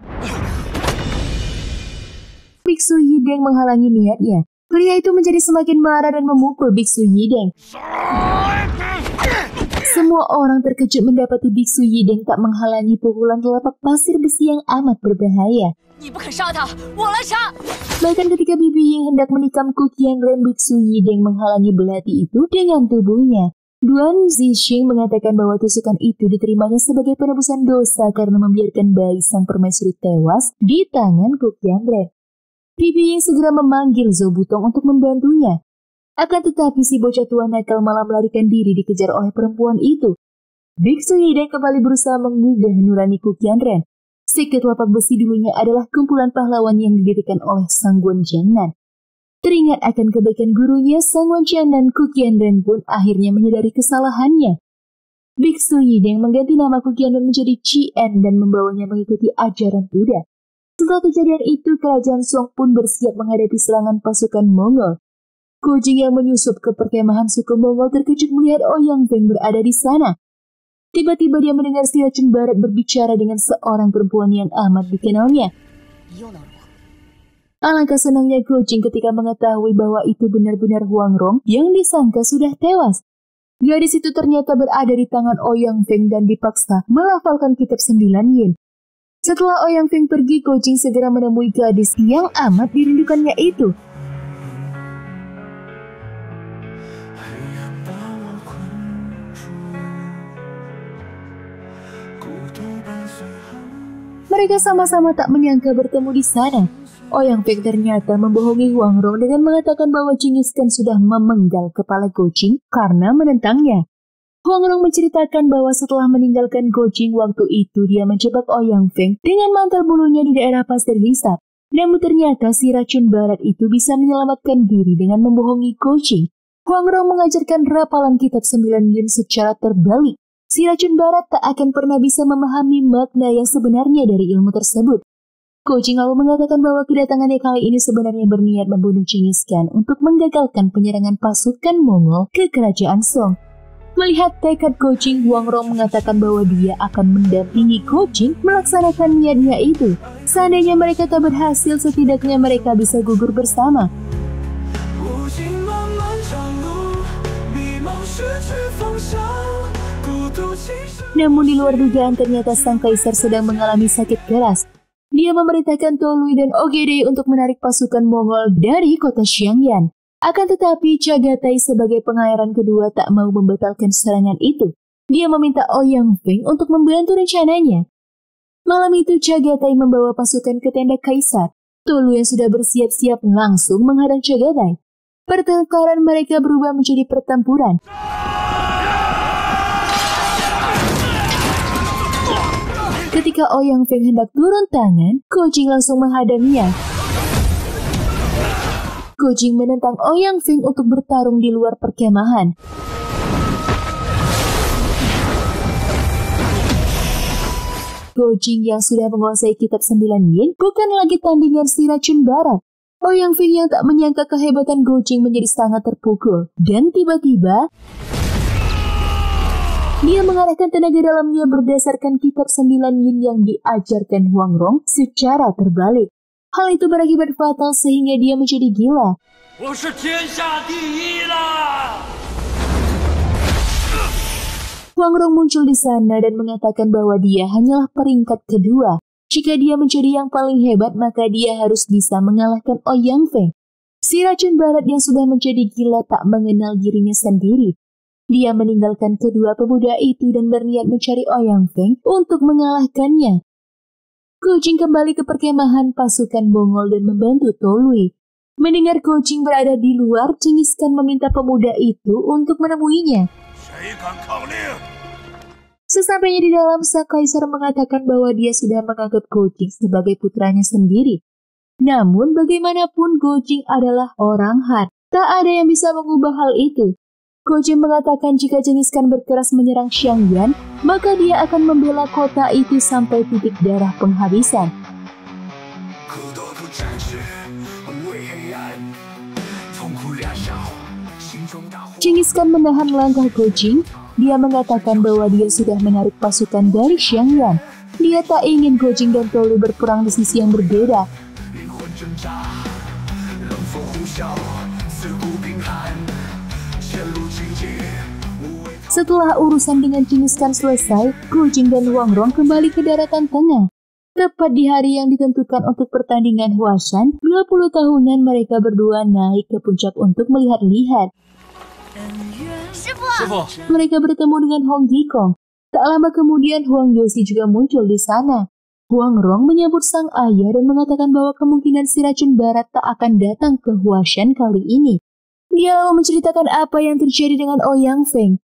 Biksu Yideng menghalangi niatnya. Pria itu menjadi semakin marah dan memukul Biksu Yideng. Semua orang terkejut mendapati Biksu Yideng tak menghalangi pukulan telapak pasir besi yang amat berbahaya. Bahkan ketika Bibi Ying hendak menikam Gu Qianren, Biksu Yideng menghalangi belati itu dengan tubuhnya. Duan Zixing mengatakan bahwa tusukan itu diterimanya sebagai penebusan dosa karena membiarkan bayi sang permaisuri tewas di tangan Gu Qianren. Bibi Ying segera memanggil Zhou Butong untuk membantunya. Akan tetapi si bocah tua nakal malah melarikan diri dikejar oleh perempuan itu. Biksu Yideng kembali berusaha mengugah nurani Gu Qianren. Sekte telapak besi dulunya adalah kumpulan pahlawan yang didirikan oleh Sang Guan Jiangnan. Teringat akan kebaikan gurunya, Sang Guan Jiangnan, Gu Qianren pun akhirnya menyadari kesalahannya. Biksu Yideng mengganti nama Gu Qianren menjadi Chien dan membawanya mengikuti ajaran Buddha. Setelah kejadian itu, kerajaan Song pun bersiap menghadapi serangan pasukan Mongol. Gojing yang menyusup ke perkemahan suku Mongol terkejut melihat Ouyang Feng berada di sana. Tiba-tiba dia mendengar si racun barat berbicara dengan seorang perempuan yang amat dikenalnya. Alangkah senangnya Gojing ketika mengetahui bahwa itu benar-benar Huang Rong yang disangka sudah tewas. Gadis itu ternyata berada di tangan Ouyang Feng dan dipaksa melafalkan kitab 9 yin. Setelah Ouyang Feng pergi, Gojing segera menemui gadis yang amat dirindukannya itu. Mereka sama-sama tak menyangka bertemu di sana. Ouyang Feng ternyata membohongi Huang Rong dengan mengatakan bahwa Genghis Khan sudah memenggal kepala Gojing karena menentangnya. Huang Rong menceritakan bahwa setelah meninggalkan Gojing waktu itu dia menjebak Ouyang Feng dengan mantel bulunya di daerah pasir hisap. Namun ternyata si racun barat itu bisa menyelamatkan diri dengan membohongi Gojing. Huang Rong mengajarkan rapalan kitab 9 yin secara terbalik. Si racun barat tak akan pernah bisa memahami makna yang sebenarnya dari ilmu tersebut. Gojing lalu mengatakan bahwa kedatangannya kali ini sebenarnya berniat membunuh Genghis Khan untuk menggagalkan penyerangan pasukan Mongol ke kerajaan Song. Melihat tekad Gojing, Huang Rong mengatakan bahwa dia akan mendampingi Gojing melaksanakan niatnya itu. Seandainya mereka tak berhasil, setidaknya mereka bisa gugur bersama. Namun di luar dugaan ternyata sang kaisar sedang mengalami sakit keras. Dia memerintahkan Tolui dan Ogedei untuk menarik pasukan Mongol dari kota Xiangyan. Akan tetapi Chagatai sebagai pangeran kedua tak mau membatalkan serangan itu. Dia meminta Ouyang Feng untuk membantu rencananya. Malam itu Chagatai membawa pasukan ke tenda kaisar. Tolui yang sudah bersiap-siap langsung menghadang Chagatai. Pertengkaran mereka berubah menjadi pertempuran. Ketika Ouyang Feng hendak turun tangan, Gojing langsung menghadangnya. Gojing menentang Ouyang Feng untuk bertarung di luar perkemahan. Gojing yang sudah menguasai kitab 9 yin bukan lagi tandingan si racun barat. Ouyang Feng yang tak menyangka kehebatan Gojing menjadi sangat terpukul. Dan tiba-tiba dia mengarahkan tenaga dalamnya berdasarkan kitab 9 yin yang diajarkan Huang Rong secara terbalik. Hal itu berakibat fatal sehingga dia menjadi gila. Huang Rong muncul di sana dan mengatakan bahwa dia hanyalah peringkat kedua. Jika dia menjadi yang paling hebat, maka dia harus bisa mengalahkan Ouyang Feng. Si racun barat yang sudah menjadi gila tak mengenal dirinya sendiri. Dia meninggalkan kedua pemuda itu dan berniat mencari Ouyang Feng untuk mengalahkannya. Gojing kembali ke perkemahan pasukan Mongol dan membantu Tolui. Mendengar Gojing berada di luar, Genghis Khan meminta pemuda itu untuk menemuinya. Sesampainya di dalam, sang kaisar mengatakan bahwa dia sudah menganggap Gojing sebagai putranya sendiri. Namun bagaimanapun Gojing adalah orang Han. Tak ada yang bisa mengubah hal itu. Gojing mengatakan jika Genghis Khan berkeras menyerang Xiangyan, maka dia akan membela kota itu sampai titik darah penghabisan. Genghis Khan menahan langkah Gojing. Dia mengatakan bahwa dia sudah menarik pasukan dari Xiangyan. Dia tak ingin Gojing dan Tolui berperang di sisi yang berbeda. Setelah urusan dengan Genghis Khan selesai, Gojing dan Huang Rong kembali ke daratan tengah. Tepat di hari yang ditentukan untuk pertandingan Huashan, 20 tahunan mereka berdua naik ke puncak untuk melihat-lihat. Mereka bertemu dengan Hong Yikong. Tak lama kemudian Huang Youxi juga muncul di sana. Huang Rong menyambut sang ayah dan mengatakan bahwa kemungkinan si racun barat tak akan datang ke Huashan kali ini. Dia lalu menceritakan apa yang terjadi dengan Ouyang Feng.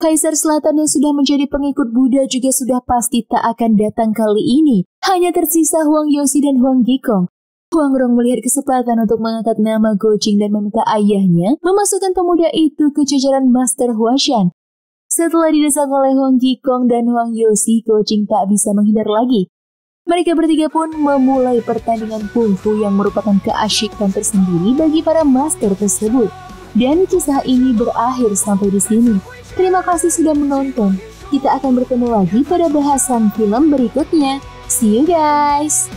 Kaisar Selatan yang sudah menjadi pengikut Buddha juga sudah pasti tak akan datang kali ini. Hanya tersisa Huang Youxi dan Huang Yikong. Huang Rong melihat kesempatan untuk mengangkat nama Gojing dan meminta ayahnya memasukkan pemuda itu ke jajaran Master Huashan. Setelah didesak oleh Huang Yikong dan Huang Youxi, Gojing tak bisa menghindar lagi. Mereka bertiga pun memulai pertandingan kungfu yang merupakan keasyikan tersendiri bagi para master tersebut. Dan kisah ini berakhir sampai di sini. Terima kasih sudah menonton. Kita akan bertemu lagi pada bahasan film berikutnya. See you guys!